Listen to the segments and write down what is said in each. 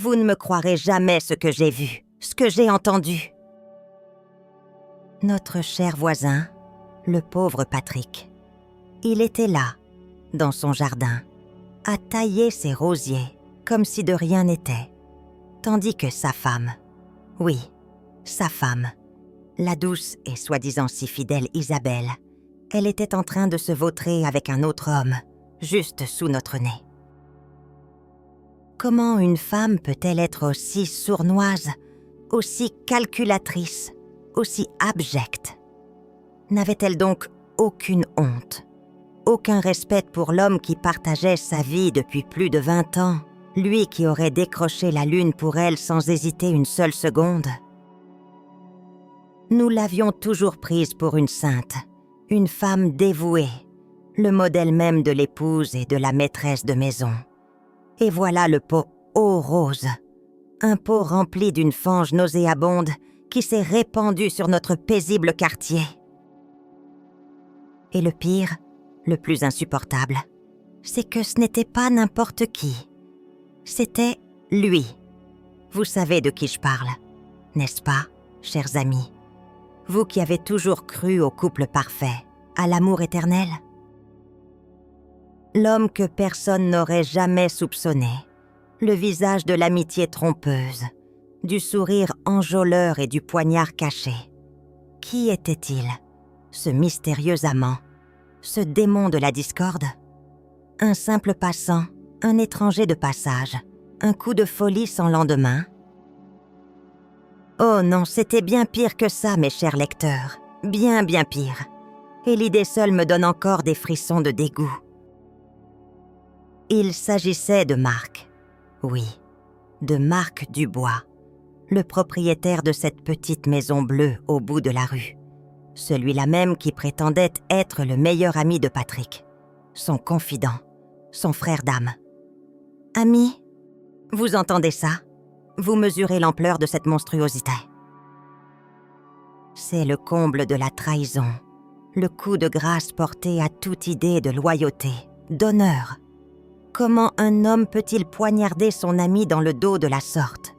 Vous ne me croirez jamais ce que j'ai vu, ce que j'ai entendu. » Notre cher voisin, le pauvre Patrick, il était là, dans son jardin, à tailler ses rosiers, comme si de rien n'était, tandis que sa femme, oui, sa femme, la douce et soi-disant si fidèle Isabelle, elle était en train de se vautrer avec un autre homme, juste sous notre nez. Comment une femme peut-elle être aussi sournoise, aussi calculatrice, aussi abjecte? N'avait-elle donc aucune honte, aucun respect pour l'homme qui partageait sa vie depuis plus de 20 ans, lui qui aurait décroché la lune pour elle sans hésiter une seule seconde? Nous l'avions toujours prise pour une sainte, une femme dévouée, le modèle même de l'épouse et de la maîtresse de maison. Et voilà le pot eau rose, un pot rempli d'une fange nauséabonde qui s'est répandue sur notre paisible quartier. Et le pire, le plus insupportable, c'est que ce n'était pas n'importe qui. C'était lui. Vous savez de qui je parle, n'est-ce pas, chers amis? Vous qui avez toujours cru au couple parfait, à l'amour éternel. L'homme que personne n'aurait jamais soupçonné, le visage de l'amitié trompeuse, du sourire enjôleur et du poignard caché. Qui était-il, ce mystérieux amant, ce démon de la discorde? Un simple passant, un étranger de passage, un coup de folie sans lendemain? Oh non, c'était bien pire que ça, mes chers lecteurs, bien pire. Et l'idée seule me donne encore des frissons de dégoût. Il s'agissait de Marc, oui, de Marc Dubois, le propriétaire de cette petite maison bleue au bout de la rue. Celui-là même qui prétendait être le meilleur ami de Patrick, son confident, son frère d'âme. Ami, vous entendez ça? Vous mesurez l'ampleur de cette monstruosité. C'est le comble de la trahison, le coup de grâce porté à toute idée de loyauté, d'honneur. Comment un homme peut-il poignarder son ami dans le dos de la sorte?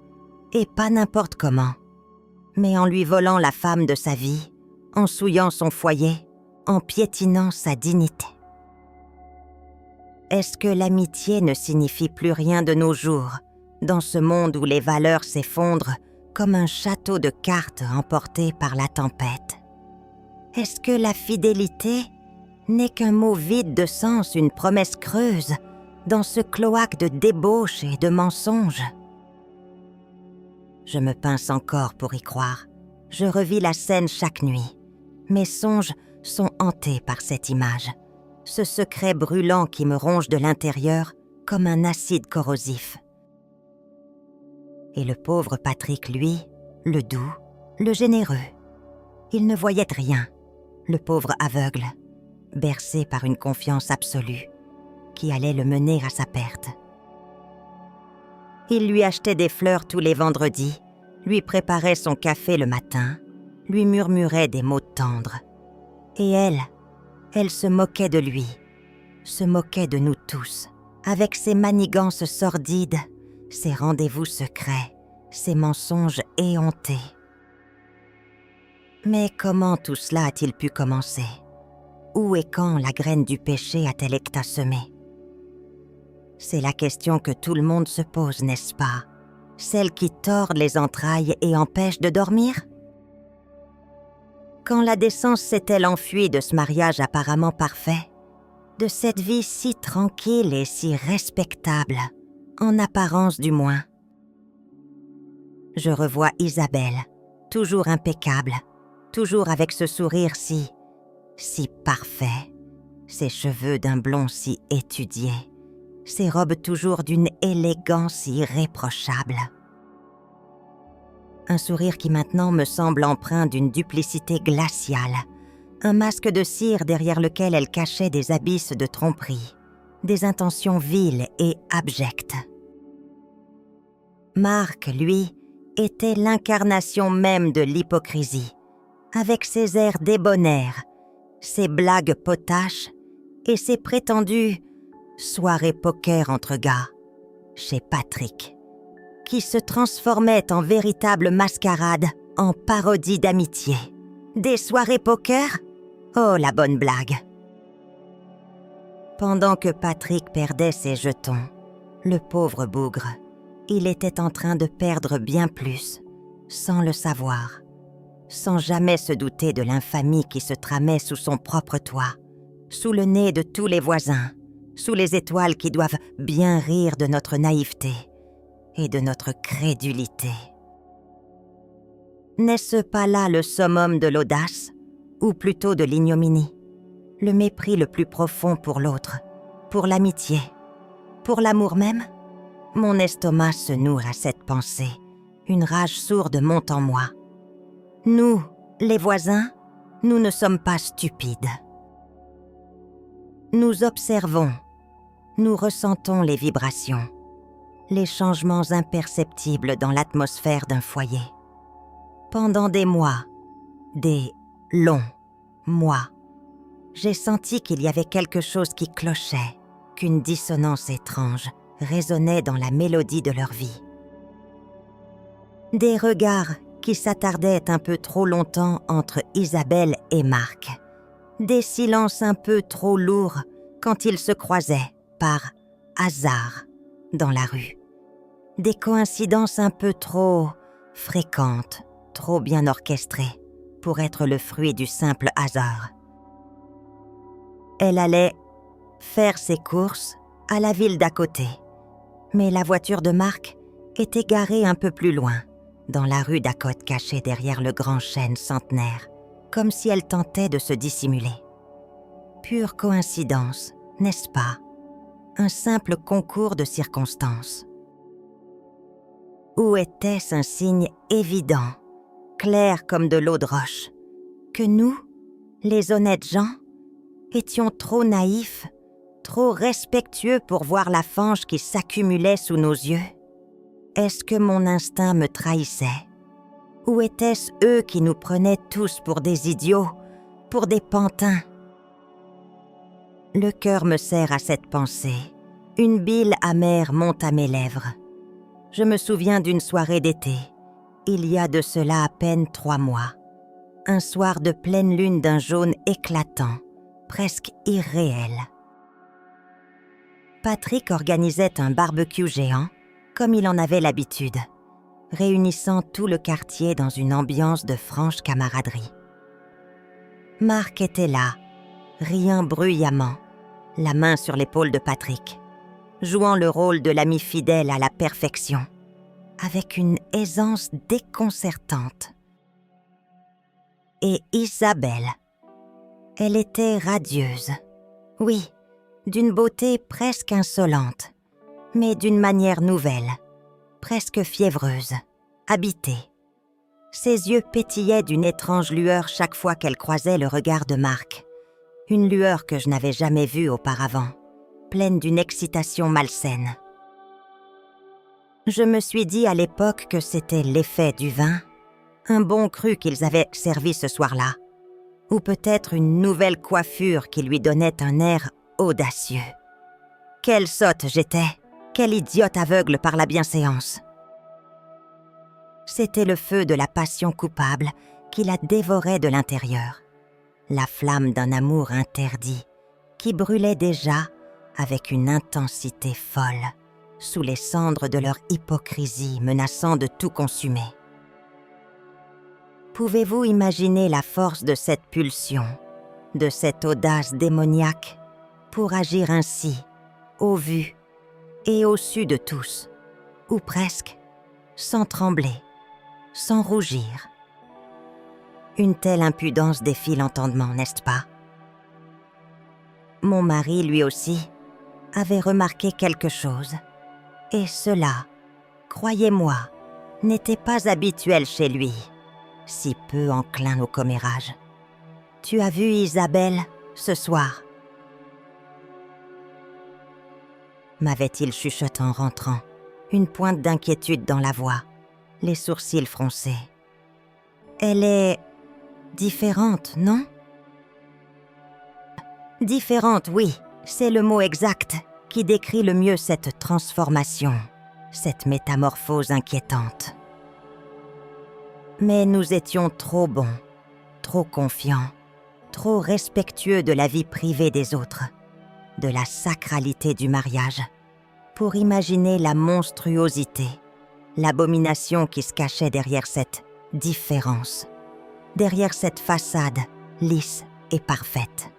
Et pas n'importe comment, mais en lui volant la femme de sa vie, en souillant son foyer, en piétinant sa dignité. Est-ce que l'amitié ne signifie plus rien de nos jours, dans ce monde où les valeurs s'effondrent comme un château de cartes emporté par la tempête? Est-ce que la fidélité n'est qu'un mot vide de sens, une promesse creuse, dans ce cloaque de débauche et de mensonges? Je me pince encore pour y croire. Je revis la scène chaque nuit. Mes songes sont hantés par cette image, ce secret brûlant qui me ronge de l'intérieur comme un acide corrosif. Et le pauvre Patrick, lui, le doux, le généreux, il ne voyait rien, le pauvre aveugle, bercé par une confiance absolue, qui allait le mener à sa perte. Il lui achetait des fleurs tous les vendredis, lui préparait son café le matin, lui murmurait des mots tendres. Et elle se moquait de lui, se moquait de nous tous, avec ses manigances sordides, ses rendez-vous secrets, ses mensonges éhontés. Mais comment tout cela a-t-il pu commencer? Où et quand la graine du péché a-t-elle été semée? C'est la question que tout le monde se pose, n'est-ce pas? Celle qui tord les entrailles et empêche de dormir? Quand la décence s'est-elle enfuie de ce mariage apparemment parfait, de cette vie si tranquille et si respectable, en apparence du moins? Je revois Isabelle, toujours impeccable, toujours avec ce sourire si parfait, ses cheveux d'un blond si étudié, ses robes toujours d'une élégance irréprochable. Un sourire qui maintenant me semble empreint d'une duplicité glaciale, un masque de cire derrière lequel elle cachait des abysses de tromperie, des intentions viles et abjectes. Marc, lui, était l'incarnation même de l'hypocrisie, avec ses airs débonnaires, ses blagues potaches et ses prétendues soirées poker entre gars, chez Patrick. qui se transformaient en véritable mascarade, en parodie d'amitié. Des soirées poker? Oh, la bonne blague! Pendant que Patrick perdait ses jetons, le pauvre bougre, il était en train de perdre bien plus, sans le savoir, sans jamais se douter de l'infamie qui se tramait sous son propre toit, sous le nez de tous les voisins, sous les étoiles qui doivent bien rire de notre naïveté et de notre crédulité. N'est-ce pas là le summum de l'audace, ou plutôt de l'ignominie, le mépris le plus profond pour l'autre, pour l'amitié, pour l'amour même? Mon estomac se nourrit à cette pensée, une rage sourde monte en moi. Nous, les voisins, nous ne sommes pas stupides. Nous observons, nous ressentons les vibrations, les changements imperceptibles dans l'atmosphère d'un foyer. Pendant des mois, des longs mois, j'ai senti qu'il y avait quelque chose qui clochait, qu'une dissonance étrange résonnait dans la mélodie de leur vie. Des regards qui s'attardaient un peu trop longtemps entre Isabelle et Marc. Des silences un peu trop lourds quand ils se croisaient, par hasard, dans la rue. Des coïncidences un peu trop fréquentes, trop bien orchestrées, pour être le fruit du simple hasard. Elle allait faire ses courses à la ville d'à côté, mais la voiture de Marc était garée un peu plus loin, dans la rue d'à côté cachée derrière le grand chêne centenaire, comme si elle tentait de se dissimuler. Pure coïncidence, n'est-ce pas? Un simple concours de circonstances. Ou était-ce un signe évident, clair comme de l'eau de roche, que nous, les honnêtes gens, étions trop naïfs, trop respectueux pour voir la fange qui s'accumulait sous nos yeux? Est-ce que mon instinct me trahissait? Ou était-ce eux qui nous prenaient tous pour des idiots, pour des pantins? Le cœur me serre à cette pensée. Une bile amère monte à mes lèvres. Je me souviens d'une soirée d'été, il y a de cela à peine 3 mois. Un soir de pleine lune d'un jaune éclatant, presque irréel. Patrick organisait un barbecue géant, comme il en avait l'habitude, réunissant tout le quartier dans une ambiance de franche camaraderie. Marc était là, riant bruyamment, la main sur l'épaule de Patrick, jouant le rôle de l'ami fidèle à la perfection, avec une aisance déconcertante. Et Isabelle, elle était radieuse, oui, d'une beauté presque insolente, mais d'une manière nouvelle, presque fiévreuse, habitée. Ses yeux pétillaient d'une étrange lueur chaque fois qu'elle croisait le regard de Marc, une lueur que je n'avais jamais vue auparavant, pleine d'une excitation malsaine. Je me suis dit à l'époque que c'était l'effet du vin, un bon cru qu'ils avaient servi ce soir-là, ou peut-être une nouvelle coiffure qui lui donnait un air audacieux. Quelle sotte j'étais, quelle idiote aveugle par la bienséance. C'était le feu de la passion coupable qui la dévorait de l'intérieur, la flamme d'un amour interdit qui brûlait déjà avec une intensité folle, sous les cendres de leur hypocrisie menaçant de tout consumer. Pouvez-vous imaginer la force de cette pulsion, de cette audace démoniaque, pour agir ainsi, au vu et au su de tous, ou presque, sans trembler, sans rougir? Une telle impudence défie l'entendement, n'est-ce pas? Mon mari, lui aussi, avait remarqué quelque chose, et cela, croyez-moi, n'était pas habituel chez lui, si peu enclin au commérage. Tu as vu Isabelle ce soir? M'avait-il chuchoté en rentrant, une pointe d'inquiétude dans la voix, les sourcils froncés. Elle est différente, non? Différente, oui, c'est le mot exact qui décrit le mieux cette transformation, cette métamorphose inquiétante. Mais nous étions trop bons, trop confiants, trop respectueux de la vie privée des autres, de la sacralité du mariage, pour imaginer la monstruosité, l'abomination qui se cachait derrière cette différence, derrière cette façade lisse et parfaite.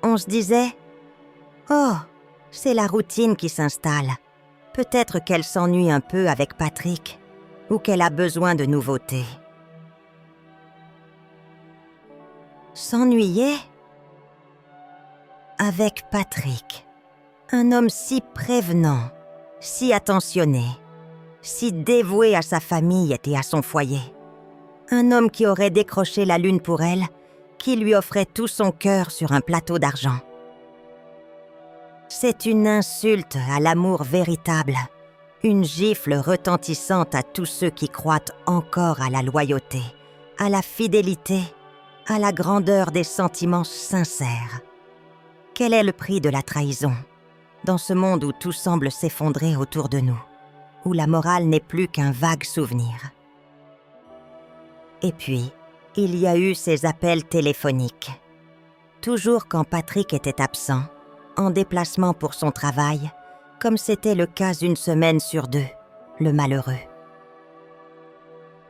On se disait « Oh, c'est la routine qui s'installe. Peut-être qu'elle s'ennuie un peu avec Patrick ou qu'elle a besoin de nouveautés. » S'ennuyer ? Avec Patrick, un homme si prévenant, si attentionné, si dévoué à sa famille et à son foyer. Un homme qui aurait décroché la lune pour elle, qui lui offrait tout son cœur sur un plateau d'argent. C'est une insulte à l'amour véritable, une gifle retentissante à tous ceux qui croient encore à la loyauté, à la fidélité, à la grandeur des sentiments sincères. Quel est le prix de la trahison, dans ce monde où tout semble s'effondrer autour de nous, où la morale n'est plus qu'un vague souvenir? Et puis, il y a eu ces appels téléphoniques. Toujours quand Patrick était absent, en déplacement pour son travail, comme c'était le cas une semaine sur deux, le malheureux.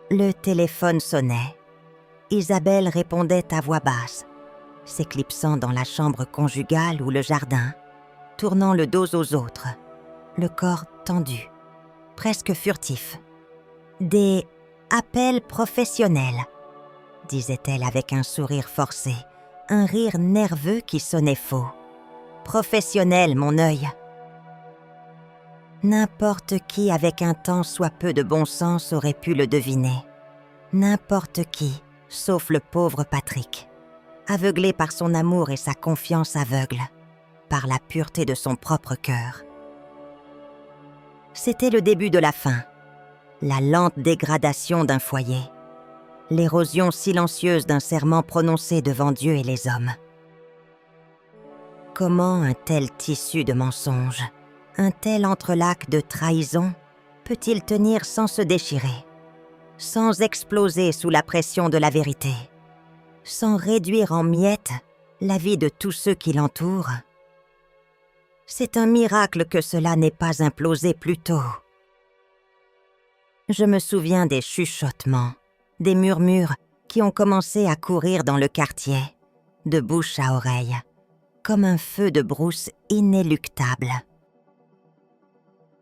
Le téléphone sonnait. Isabelle répondait à voix basse, s'éclipsant dans la chambre conjugale ou le jardin, tournant le dos aux autres, le corps tendu, presque furtif. Des appels professionnels, disait-elle avec un sourire forcé, un rire nerveux qui sonnait faux. Professionnel, mon œil. N'importe qui avec un tant soit peu de bon sens aurait pu le deviner. N'importe qui, sauf le pauvre Patrick, aveuglé par son amour et sa confiance aveugle, par la pureté de son propre cœur. C'était le début de la fin, la lente dégradation d'un foyer, l'érosion silencieuse d'un serment prononcé devant Dieu et les hommes. Comment un tel tissu de mensonges, un tel entrelac de trahison peut-il tenir sans se déchirer, sans exploser sous la pression de la vérité, sans réduire en miettes la vie de tous ceux qui l'entourent? C'est un miracle que cela n'ait pas implosé plus tôt. Je me souviens des chuchotements, des murmures qui ont commencé à courir dans le quartier, de bouche à oreille, comme un feu de brousse inéluctable.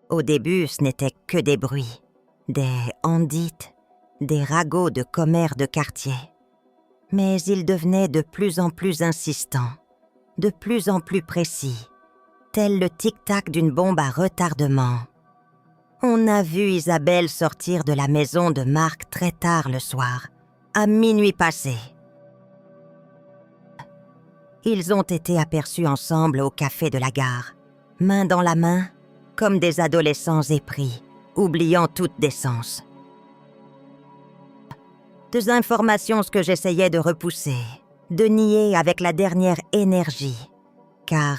Au début, ce n'était que des bruits, des on-dit, des ragots de commères de quartier. Mais ils devenaient de plus en plus insistants, de plus en plus précis, tel le tic-tac d'une bombe à retardement. On a vu Isabelle sortir de la maison de Marc très tard le soir, à minuit passé. Ils ont été aperçus ensemble au café de la gare, main dans la main, comme des adolescents épris, oubliant toute décence. Deux informations que j'essayais de repousser, de nier avec la dernière énergie, car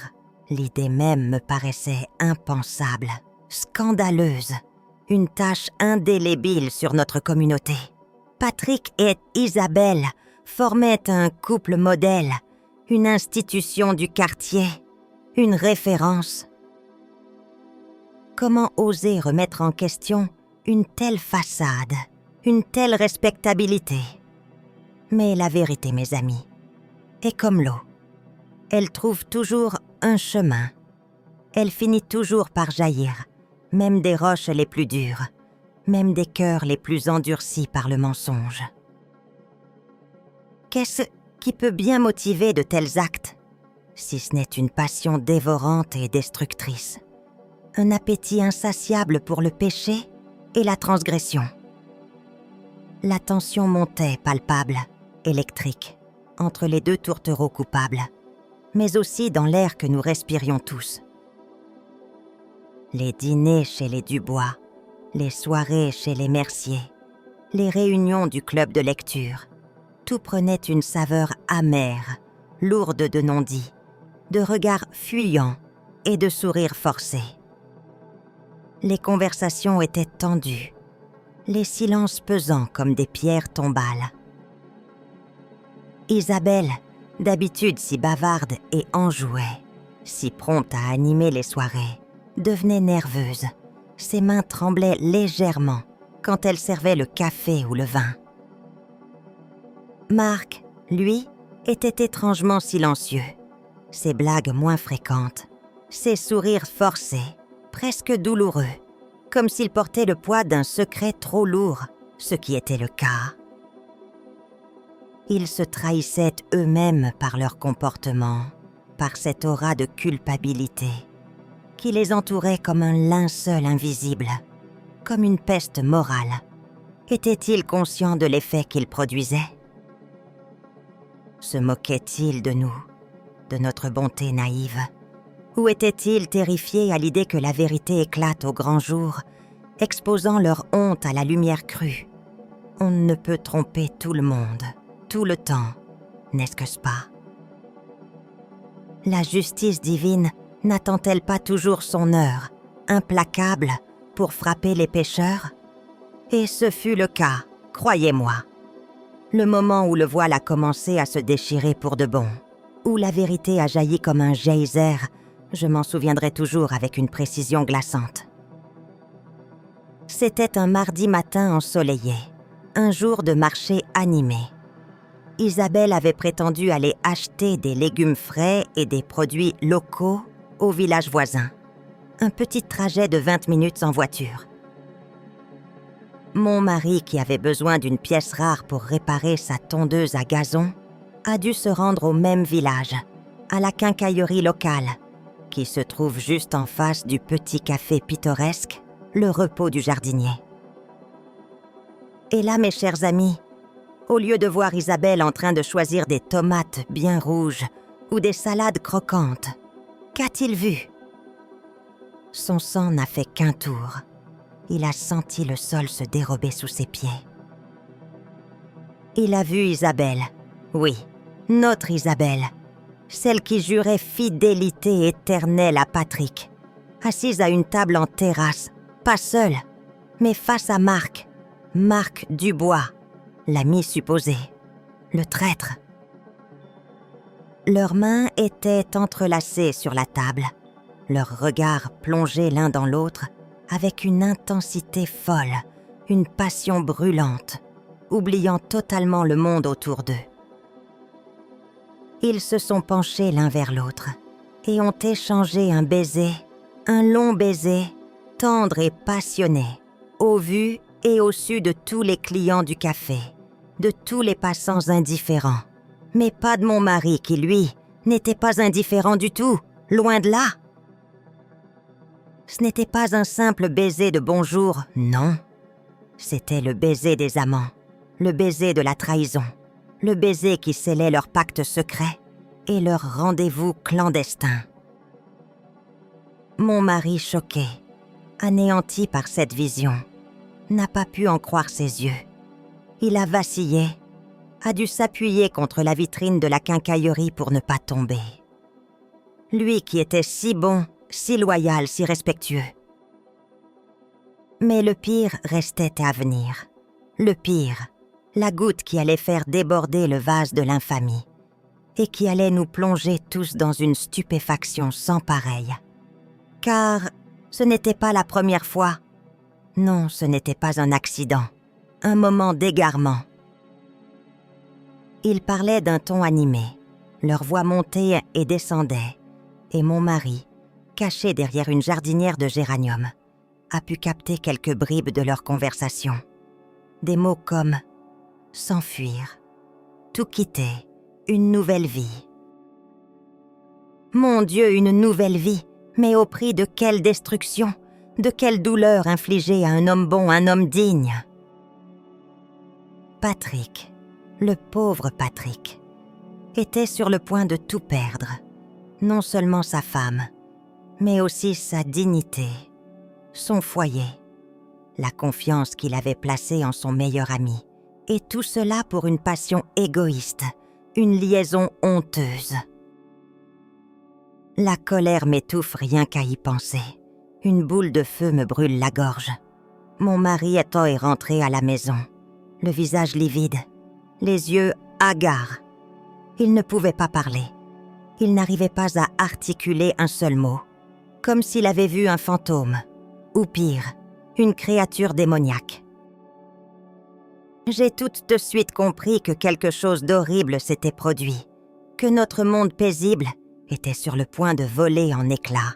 l'idée même me paraissait impensable, scandaleuse, une tache indélébile sur notre communauté. Patrick et Isabelle formaient un couple modèle, une institution du quartier, une référence. Comment oser remettre en question une telle façade, une telle respectabilité? Mais la vérité, mes amis, est comme l'eau. Elle trouve toujours un chemin. Elle finit toujours par jaillir, même des roches les plus dures, même des cœurs les plus endurcis par le mensonge. Qu'est-ce qui peut bien motiver de tels actes, si ce n'est une passion dévorante et destructrice, un appétit insatiable pour le péché et la transgression? La tension montait palpable, électrique, entre les deux tourtereaux coupables, mais aussi dans l'air que nous respirions tous. Les dîners chez les Dubois, les soirées chez les Mercier, les réunions du club de lecture, tout prenait une saveur amère, lourde de non-dits, de regards fuyants et de sourires forcés. Les conversations étaient tendues, les silences pesants comme des pierres tombales. Isabelle, d'habitude si bavarde et enjouée, si prompte à animer les soirées, devenait nerveuse. Ses mains tremblaient légèrement quand elle servait le café ou le vin. Marc, lui, était étrangement silencieux. Ses blagues moins fréquentes, ses sourires forcés, presque douloureux, comme s'il portait le poids d'un secret trop lourd, ce qui était le cas. Ils se trahissaient eux-mêmes par leur comportement, par cette aura de culpabilité qui les entourait comme un linceul invisible, comme une peste morale. Étaient-ils conscients de l'effet qu'ils produisaient? Se moquaient-ils de nous, de notre bonté naïve? Ou étaient-ils terrifiés à l'idée que la vérité éclate au grand jour, exposant leur honte à la lumière crue? On ne peut tromper tout le monde, tout le temps, n'est-ce pas? La justice divine n'attend-elle pas toujours son heure, implacable, pour frapper les pécheurs? Et ce fut le cas, croyez-moi. Le moment où le voile a commencé à se déchirer pour de bon, où la vérité a jailli comme un geyser, je m'en souviendrai toujours avec une précision glaçante. C'était un mardi matin ensoleillé, un jour de marché animé. Isabelle avait prétendu aller acheter des légumes frais et des produits locaux au village voisin. Un petit trajet de 20 minutes en voiture. Mon mari, qui avait besoin d'une pièce rare pour réparer sa tondeuse à gazon, a dû se rendre au même village, à la quincaillerie locale, qui se trouve juste en face du petit café pittoresque, le repos du jardinier. Et là, mes chers amis, au lieu de voir Isabelle en train de choisir des tomates bien rouges ou des salades croquantes, qu'a-t-il vu? Son sang n'a fait qu'un tour. Il a senti le sol se dérober sous ses pieds. Il a vu Isabelle, oui, notre Isabelle, celle qui jurait fidélité éternelle à Patrick, assise à une table en terrasse, pas seule, mais face à Marc Dubois, l'ami supposé, le traître. Leurs mains étaient entrelacées sur la table, leurs regards plongés l'un dans l'autre avec une intensité folle, une passion brûlante, oubliant totalement le monde autour d'eux. Ils se sont penchés l'un vers l'autre et ont échangé un baiser, un long baiser, tendre et passionné, au vu et au su de tous les clients du café, de tous les passants indifférents. Mais pas de mon mari qui, lui, n'était pas indifférent du tout, loin de là. Ce n'était pas un simple baiser de bonjour, non. C'était le baiser des amants, le baiser de la trahison, le baiser qui scellait leur pacte secret et leur rendez-vous clandestin. Mon mari, choqué, anéanti par cette vision, n'a pas pu en croire ses yeux. Il a vacillé, a dû s'appuyer contre la vitrine de la quincaillerie pour ne pas tomber. Lui qui était si bon, si loyal, si respectueux. Mais le pire restait à venir. Le pire, la goutte qui allait faire déborder le vase de l'infamie et qui allait nous plonger tous dans une stupéfaction sans pareille. Car ce n'était pas la première fois. Non, ce n'était pas un accident, un moment d'égarement. Ils parlaient d'un ton animé, leur voix montait et descendait, et mon mari, caché derrière une jardinière de géranium, a pu capter quelques bribes de leur conversation. Des mots comme « s'enfuir »,« tout quitter »,« une nouvelle vie ». Mon Dieu, une nouvelle vie, mais au prix de quelle destruction, de quelle douleur infligée à un homme bon, un homme digne. Patrick, le pauvre Patrick, était sur le point de tout perdre, non seulement sa femme, mais aussi sa dignité, son foyer, la confiance qu'il avait placée en son meilleur ami, et tout cela pour une passion égoïste, une liaison honteuse. La colère m'étouffe rien qu'à y penser, Une boule de feu me brûle la gorge. Mon mari est rentré à la maison, le visage livide, les yeux hagards. Il ne pouvait pas parler. Il n'arrivait pas à articuler un seul mot, comme s'il avait vu un fantôme, ou pire, une créature démoniaque. J'ai tout de suite compris que quelque chose d'horrible s'était produit, que notre monde paisible était sur le point de voler en éclats.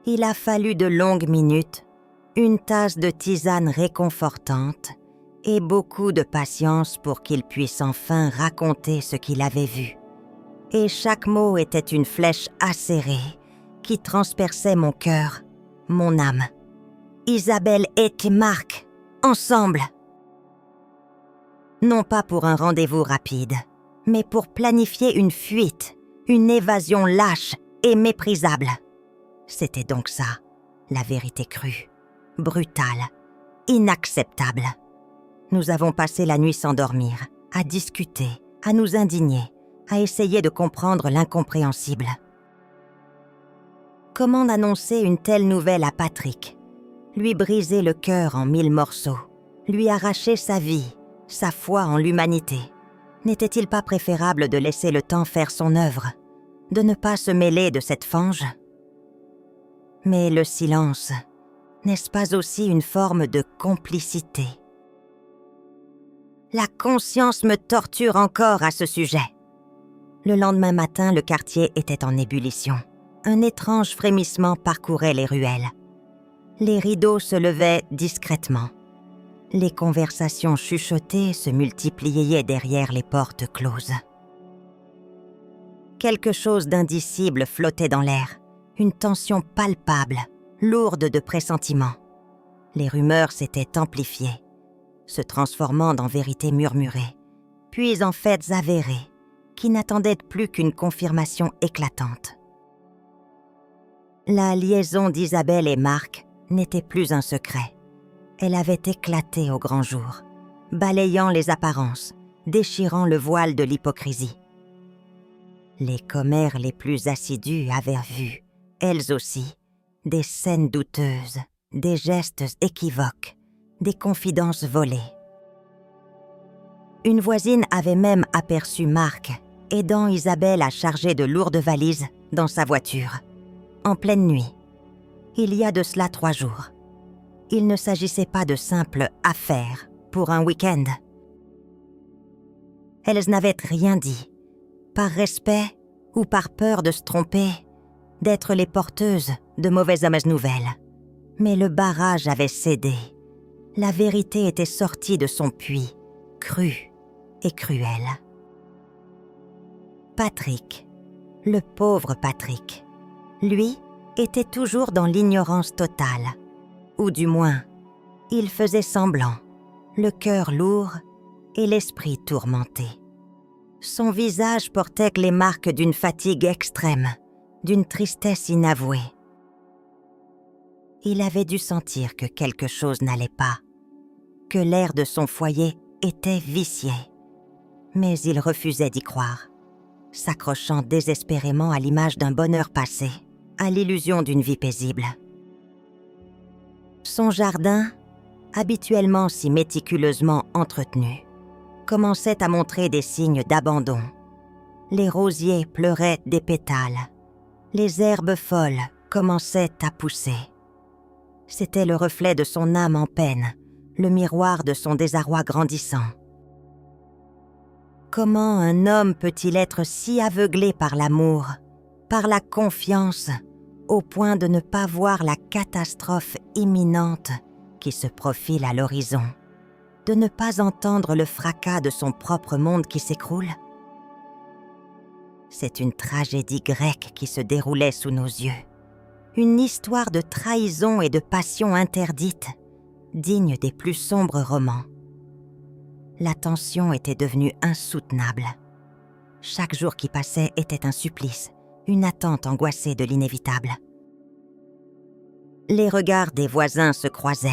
Il a fallu de longues minutes, une tasse de tisane réconfortante et beaucoup de patience pour qu'il puisse enfin raconter ce qu'il avait vu. Et chaque mot était une flèche acérée qui transperçait mon cœur, mon âme. Isabelle et Marc, ensemble. Non pas pour un rendez-vous rapide, mais pour planifier une fuite, une évasion lâche et méprisable. C'était donc ça, la vérité crue, brutale, inacceptable. Nous avons passé la nuit sans dormir, à discuter, à nous indigner, à essayer de comprendre l'incompréhensible. Comment annoncer une telle nouvelle à Patrick? Lui briser le cœur en 1000 morceaux, lui arracher sa vie, sa foi en l'humanité. N'était-il pas préférable de laisser le temps faire son œuvre, de ne pas se mêler de cette fange? Mais le silence, n'est-ce pas aussi une forme de complicité? La conscience me torture encore à ce sujet. Le lendemain matin, le quartier était en ébullition. Un étrange frémissement parcourait les ruelles. Les rideaux se levaient discrètement. Les conversations chuchotées se multipliaient derrière les portes closes. Quelque chose d'indicible flottait dans l'air, une tension palpable, lourde de pressentiments. Les rumeurs s'étaient amplifiées, se transformant en vérités murmurées, puis en faits avérés, qui n'attendaient plus qu'une confirmation éclatante. La liaison d'Isabelle et Marc n'était plus un secret. Elle avait éclaté au grand jour, balayant les apparences, déchirant le voile de l'hypocrisie. Les commères les plus assidus avaient vu, elles aussi, des scènes douteuses, des gestes équivoques, des confidences volées. Une voisine avait même aperçu Marc aidant Isabelle à charger de lourdes valises dans sa voiture, en pleine nuit. Il y a de cela 3 jours. Il ne s'agissait pas de simples affaires pour un week-end. Elles n'avaient rien dit, par respect ou par peur de se tromper, d'être les porteuses de mauvaises nouvelles. Mais le barrage avait cédé. La vérité était sortie de son puits, crue et cruelle. Patrick, le pauvre Patrick, lui, était toujours dans l'ignorance totale. Ou du moins, il faisait semblant, le cœur lourd et l'esprit tourmenté. Son visage portait les marques d'une fatigue extrême, d'une tristesse inavouée. Il avait dû sentir que quelque chose n'allait pas, que l'air de son foyer était vicié. Mais il refusait d'y croire, s'accrochant désespérément à l'image d'un bonheur passé, à l'illusion d'une vie paisible. Son jardin, habituellement si méticuleusement entretenu, commençait à montrer des signes d'abandon. Les rosiers pleuraient des pétales. Les herbes folles commençaient à pousser. C'était le reflet de son âme en peine, le miroir de son désarroi grandissant. Comment un homme peut-il être si aveuglé par l'amour, par la confiance, au point de ne pas voir la catastrophe imminente qui se profile à l'horizon, de ne pas entendre le fracas de son propre monde qui s'écroule? C'est une tragédie grecque qui se déroulait sous nos yeux, une histoire de trahison et de passion interdite, digne des plus sombres romans. La tension était devenue insoutenable. Chaque jour qui passait était un supplice, une attente angoissée de l'inévitable. Les regards des voisins se croisaient,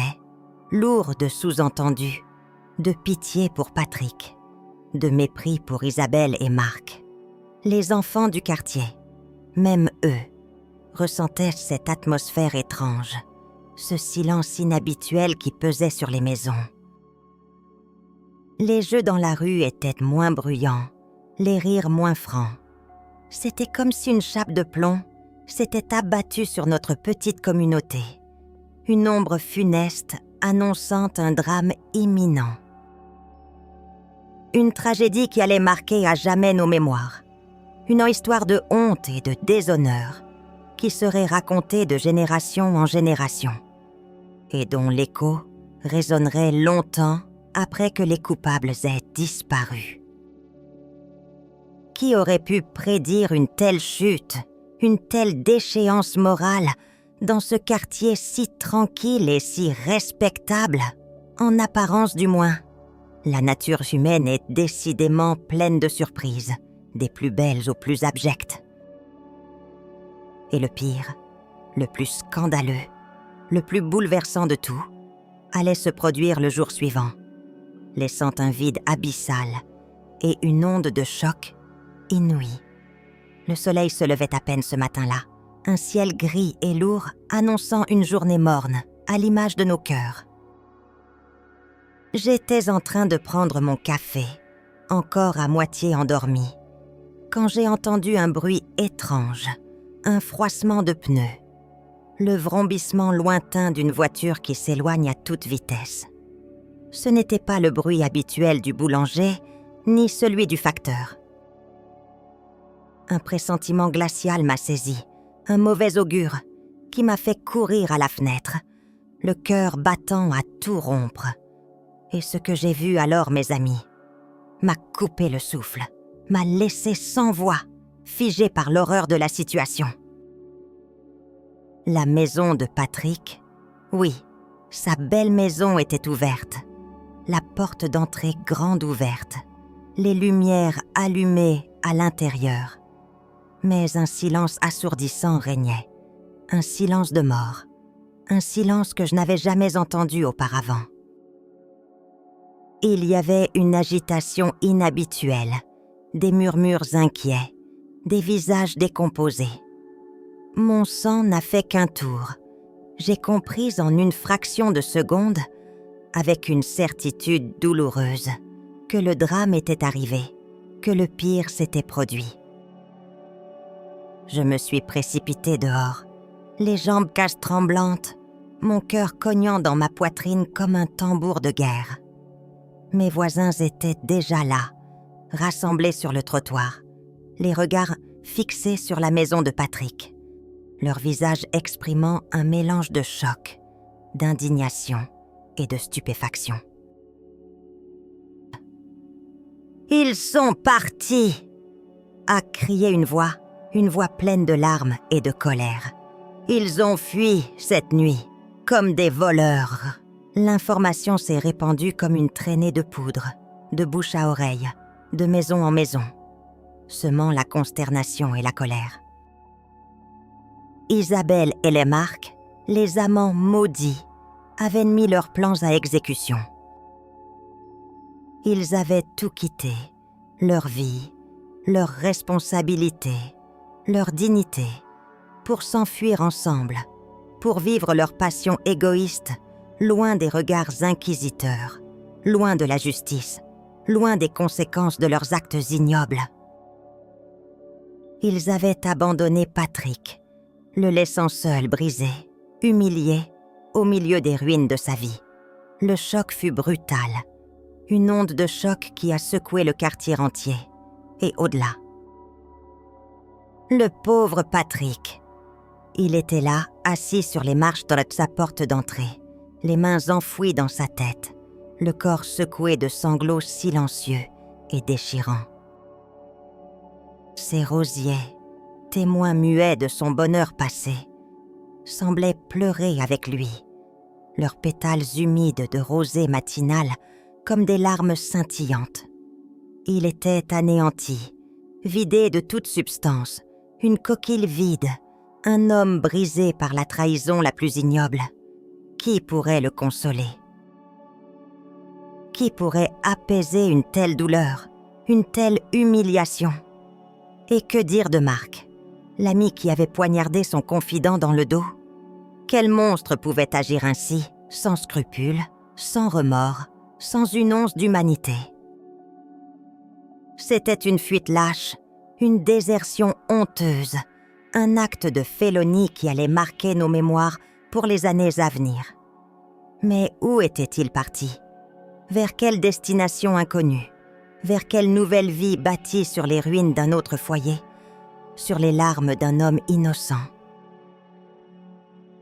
lourds de sous-entendus, de pitié pour Patrick, de mépris pour Isabelle et Marc. Les enfants du quartier, même eux, ressentait cette atmosphère étrange, ce silence inhabituel qui pesait sur les maisons. Les jeux dans la rue étaient moins bruyants, les rires moins francs. C'était comme si une chape de plomb s'était abattue sur notre petite communauté, une ombre funeste annonçant un drame imminent. Une tragédie qui allait marquer à jamais nos mémoires, une histoire de honte et de déshonneur qui serait racontée de génération en génération et dont l'écho résonnerait longtemps après que les coupables aient disparu. Qui aurait pu prédire une telle chute, une telle déchéance morale dans ce quartier si tranquille et si respectable, en apparence du moins? La nature humaine est décidément pleine de surprises, des plus belles aux plus abjectes. Et le pire, le plus scandaleux, le plus bouleversant de tout, allait se produire le jour suivant, laissant un vide abyssal et une onde de choc inouïe. Le soleil se levait à peine ce matin-là, un ciel gris et lourd annonçant une journée morne, à l'image de nos cœurs. J'étais en train de prendre mon café, encore à moitié endormi, quand j'ai entendu un bruit étrange, un froissement de pneus, le vrombissement lointain d'une voiture qui s'éloigne à toute vitesse. Ce n'était pas le bruit habituel du boulanger, ni celui du facteur. Un pressentiment glacial m'a saisi, un mauvais augure, qui m'a fait courir à la fenêtre, le cœur battant à tout rompre. Et ce que j'ai vu alors, mes amis, m'a coupé le souffle, m'a laissé sans voix, figé par l'horreur de la situation. La maison de Patrick, oui, sa belle maison était ouverte, la porte d'entrée grande ouverte, les lumières allumées à l'intérieur. Mais un silence assourdissant régnait, un silence de mort, un silence que je n'avais jamais entendu auparavant. Il y avait une agitation inhabituelle, des murmures inquiets, des visages décomposés. Mon sang n'a fait qu'un tour. J'ai compris en une fraction de seconde, avec une certitude douloureuse, que le drame était arrivé, que le pire s'était produit. Je me suis précipitée dehors, les jambes casse tremblantes, mon cœur cognant dans ma poitrine comme un tambour de guerre. Mes voisins étaient déjà là, rassemblés sur le trottoir, les regards fixés sur la maison de Patrick, leurs visages exprimant un mélange de choc, d'indignation et de stupéfaction. « Ils sont partis !» a crié une voix pleine de larmes et de colère. « Ils ont fui cette nuit, comme des voleurs !» L'information s'est répandue comme une traînée de poudre, de bouche à oreille, de maison en maison, semant la consternation et la colère. Isabelle et les Marc, les amants maudits, avaient mis leurs plans à exécution. Ils avaient tout quitté, leur vie, leurs responsabilités, leur dignité, pour s'enfuir ensemble, pour vivre leur passion égoïste, loin des regards inquisiteurs, loin de la justice, loin des conséquences de leurs actes ignobles. Ils avaient abandonné Patrick, le laissant seul, brisé, humilié, au milieu des ruines de sa vie. Le choc fut brutal, une onde de choc qui a secoué le quartier entier, et au-delà. Le pauvre Patrick. Il était là, assis sur les marches de sa porte d'entrée, les mains enfouies dans sa tête, le corps secoué de sanglots silencieux et déchirants. Ces rosiers, témoins muets de son bonheur passé, semblaient pleurer avec lui, leurs pétales humides de rosée matinale comme des larmes scintillantes. Il était anéanti, vidé de toute substance, une coquille vide, un homme brisé par la trahison la plus ignoble. Qui pourrait le consoler? Qui pourrait apaiser une telle douleur, une telle humiliation? Et que dire de Marc, l'ami qui avait poignardé son confident dans le dos. Quel monstre pouvait agir ainsi, sans scrupules, sans remords, sans une once d'humanité? C'était une fuite lâche, une désertion honteuse, un acte de félonie qui allait marquer nos mémoires pour les années à venir. Mais où était-il parti? Vers quelle destination inconnue? Vers quelle nouvelle vie bâtie sur les ruines d'un autre foyer? Sur les larmes d'un homme innocent?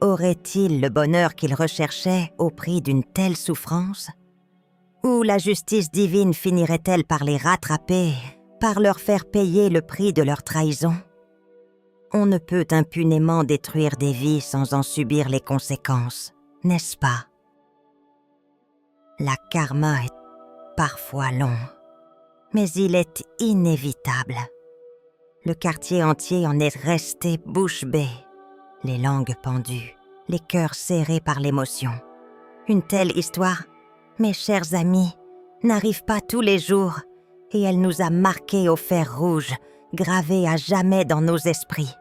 Aurait-il le bonheur qu'il recherchait au prix d'une telle souffrance? Ou la justice divine finirait-elle par les rattraper, par leur faire payer le prix de leur trahison? On ne peut impunément détruire des vies sans en subir les conséquences, n'est-ce pas? La karma est parfois long, mais il est inévitable. Le quartier entier en est resté bouche bée, les langues pendues, les cœurs serrés par l'émotion. Une telle histoire, mes chers amis, n'arrive pas tous les jours et elle nous a marqués au fer rouge, gravés à jamais dans nos esprits.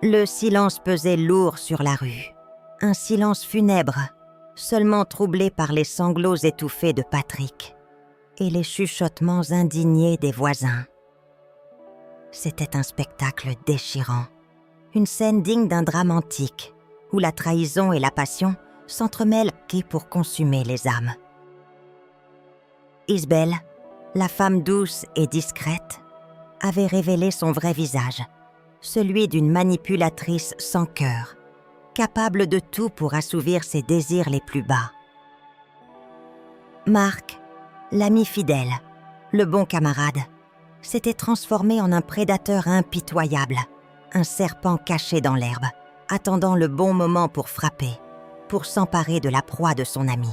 Le silence pesait lourd sur la rue, un silence funèbre, seulement troublé par les sanglots étouffés de Patrick et les chuchotements indignés des voisins. C'était un spectacle déchirant, une scène digne d'un drame antique, où la trahison et la passion s'entremêlent pour consumer les âmes. Isabelle, la femme douce et discrète, avait révélé son vrai visage, celui d'une manipulatrice sans cœur, capable de tout pour assouvir ses désirs les plus bas. Marc, l'ami fidèle, le bon camarade, s'était transformé en un prédateur impitoyable, un serpent caché dans l'herbe, attendant le bon moment pour frapper, pour s'emparer de la proie de son ami.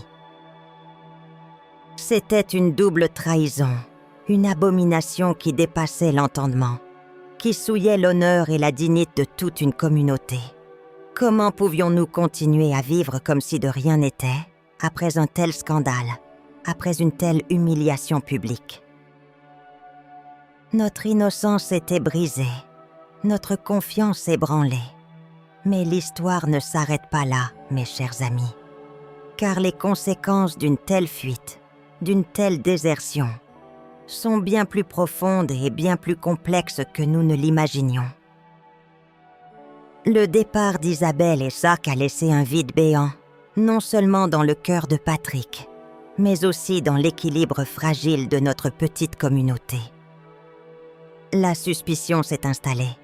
C'était une double trahison, une abomination qui dépassait l'entendement, qui souillait l'honneur et la dignité de toute une communauté. Comment pouvions-nous continuer à vivre comme si de rien n'était, après un tel scandale, après une telle humiliation publique? Notre innocence était brisée, notre confiance ébranlée. Mais l'histoire ne s'arrête pas là, mes chers amis. Car les conséquences d'une telle fuite, d'une telle désertion, sont bien plus profondes et bien plus complexes que nous ne l'imaginions. Le départ d'Isabelle et Zach a laissé un vide béant, non seulement dans le cœur de Patrick, mais aussi dans l'équilibre fragile de notre petite communauté. La suspicion s'est installée,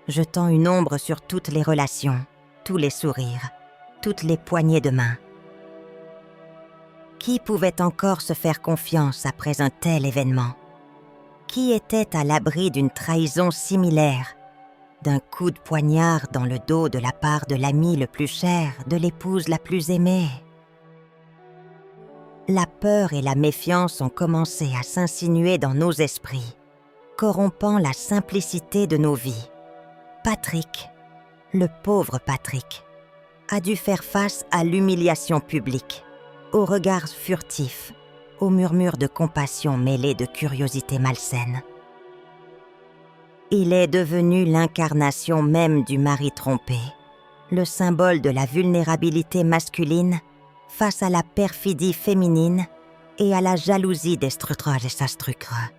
jetant une ombre sur toutes les relations, tous les sourires, toutes les poignées de main. Qui pouvait encore se faire confiance après un tel événement? Qui était à l'abri d'une trahison similaire, d'un coup de poignard dans le dos de la part de l'ami le plus cher, de l'épouse la plus aimée? La peur et la méfiance ont commencé à s'insinuer dans nos esprits, corrompant la simplicité de nos vies. Patrick, le pauvre Patrick, a dû faire face à l'humiliation publique, aux regards furtifs, aux murmures de compassion mêlés de curiosité malsaine. Il est devenu l'incarnation même du mari trompé, le symbole de la vulnérabilité masculine face à la perfidie féminine et à la jalousie destructrice et destructrice.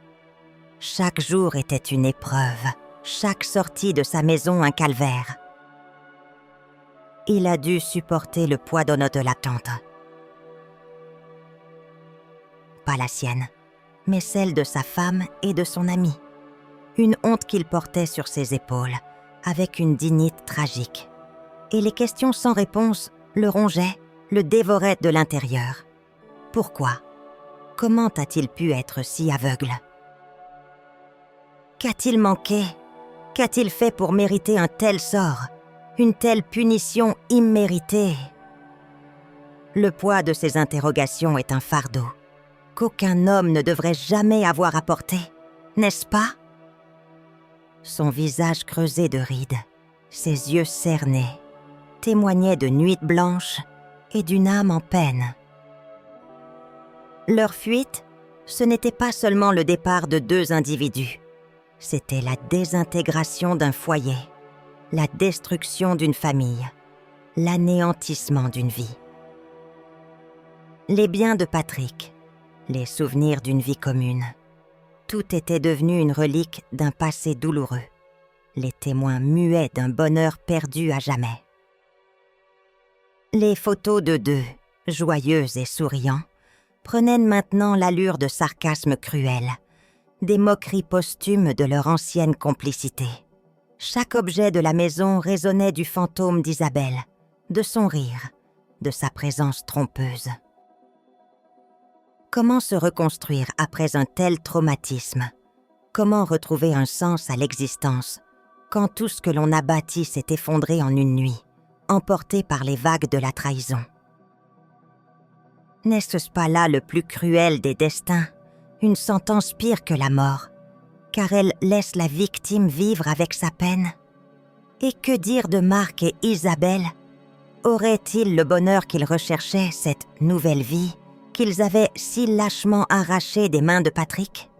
Chaque jour était une épreuve, chaque sortie de sa maison un calvaire. Il a dû supporter le poids de notre l'attente. Pas la sienne, mais celle de sa femme et de son ami. Une honte qu'il portait sur ses épaules, avec une dignité tragique. Et les questions sans réponse le rongeaient, le dévoraient de l'intérieur. Pourquoi? Comment a-t-il pu être si aveugle? Qu'a-t-il manqué? Qu'a-t-il fait pour mériter un tel sort? Une telle punition imméritée? Le poids de ces interrogations est un fardeau qu'aucun homme ne devrait jamais avoir à porter, n'est-ce pas? Son visage creusé de rides, ses yeux cernés, témoignaient de nuits blanches et d'une âme en peine. Leur fuite, ce n'était pas seulement le départ de deux individus. C'était la désintégration d'un foyer, la destruction d'une famille, l'anéantissement d'une vie. Les biens de Patrick, les souvenirs d'une vie commune, tout était devenu une relique d'un passé douloureux, les témoins muets d'un bonheur perdu à jamais. Les photos de deux, joyeux et souriants, prenaient maintenant l'allure de sarcasme cruel, des moqueries posthumes de leur ancienne complicité. Chaque objet de la maison résonnait du fantôme d'Isabelle, de son rire, de sa présence trompeuse. Comment se reconstruire après un tel traumatisme? Comment retrouver un sens à l'existence quand tout ce que l'on a bâti s'est effondré en une nuit, emporté par les vagues de la trahison? N'est-ce pas là le plus cruel des destins, une sentence pire que la mort, car elle laisse la victime vivre avec sa peine? Et que dire de Marc et Isabelle? Auraient-ils le bonheur qu'ils recherchaient, cette nouvelle vie, qu'ils avaient si lâchement arrachée des mains de Patrick?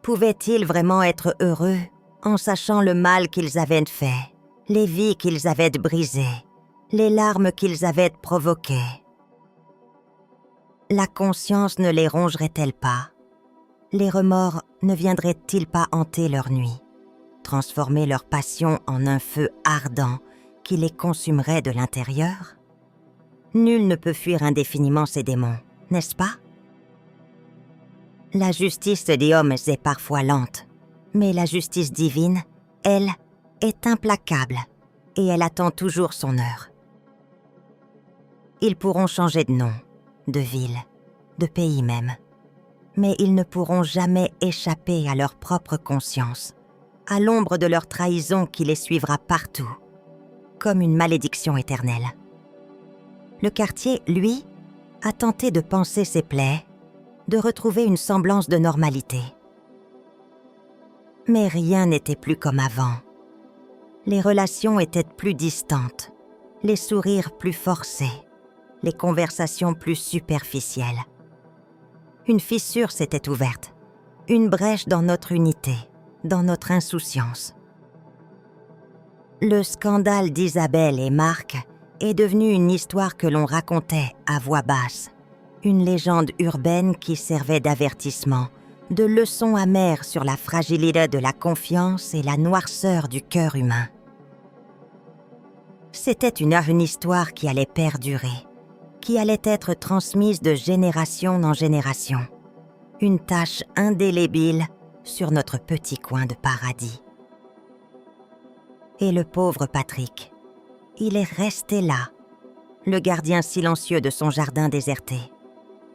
Pouvaient-ils vraiment être heureux en sachant le mal qu'ils avaient fait, les vies qu'ils avaient brisées, les larmes qu'ils avaient provoquées? La conscience ne les rongerait-elle pas? Les remords ne viendraient-ils pas hanter leur nuit, transformer leur passion en un feu ardent qui les consumerait de l'intérieur? Nul ne peut fuir indéfiniment ses démons, n'est-ce pas? La justice des hommes est parfois lente, mais la justice divine, elle, est implacable et elle attend toujours son heure. Ils pourront changer de nom, de ville, de pays même, mais ils ne pourront jamais échapper à leur propre conscience, à l'ombre de leur trahison qui les suivra partout, comme une malédiction éternelle. Le quartier, lui, a tenté de panser ses plaies, de retrouver une semblance de normalité. Mais rien n'était plus comme avant. Les relations étaient plus distantes, les sourires plus forcés, les conversations plus superficielles. Une fissure s'était ouverte, une brèche dans notre unité, dans notre insouciance. Le scandale d'Isabelle et Marc est devenu une histoire que l'on racontait à voix basse, une légende urbaine qui servait d'avertissement, de leçon amère sur la fragilité de la confiance et la noirceur du cœur humain. C'était une histoire qui allait perdurer, qui allait être transmise de génération en génération, une tache indélébile sur notre petit coin de paradis. Et le pauvre Patrick, il est resté là, le gardien silencieux de son jardin déserté,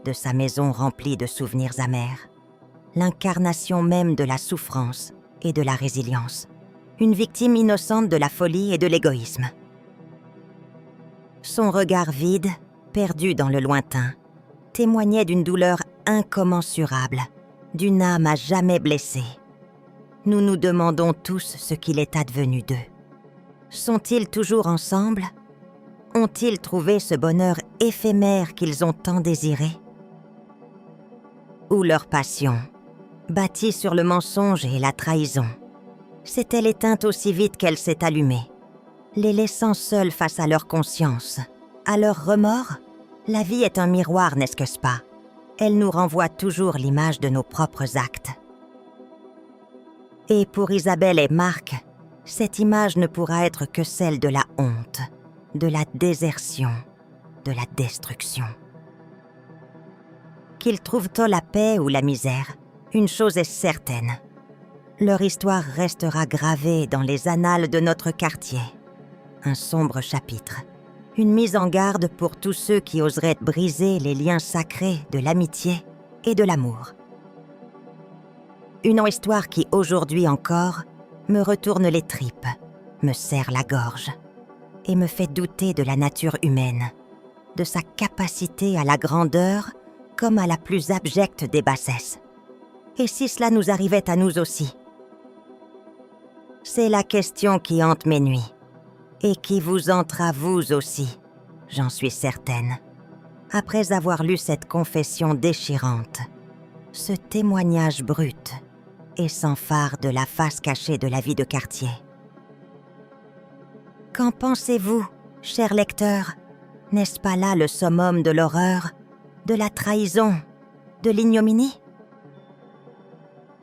de sa maison remplie de souvenirs amers, l'incarnation même de la souffrance et de la résilience, une victime innocente de la folie et de l'égoïsme. Son regard vide, perdu dans le lointain, témoignait d'une douleur incommensurable, d'une âme à jamais blessée. Nous nous demandons tous ce qu'il est advenu d'eux. Sont-ils toujours ensemble? Ont-ils trouvé ce bonheur éphémère qu'ils ont tant désiré? Ou leur passion, bâtie sur le mensonge et la trahison, s'est-elle éteinte aussi vite qu'elle s'est allumée, les laissant seuls face à leur conscience, à leurs remords? La vie est un miroir, n'est-ce pas? Elle nous renvoie toujours l'image de nos propres actes. Et pour Isabelle et Marc, cette image ne pourra être que celle de la honte, de la désertion, de la destruction. Qu'ils trouvent-ils la paix ou la misère, une chose est certaine. Leur histoire restera gravée dans les annales de notre quartier. Un sombre chapitre, une mise en garde pour tous ceux qui oseraient briser les liens sacrés de l'amitié et de l'amour. Une histoire qui, aujourd'hui encore, me retourne les tripes, me serre la gorge et me fait douter de la nature humaine, de sa capacité à la grandeur comme à la plus abjecte des bassesses. Et si cela nous arrivait à nous aussi? C'est la question qui hante mes nuits et qui vous hante à vous aussi, j'en suis certaine, après avoir lu cette confession déchirante, ce témoignage brut et s'emphare de la face cachée de la vie de quartier. Qu'en pensez-vous, cher lecteur? N'est-ce pas là le summum de l'horreur, de la trahison, de l'ignominie?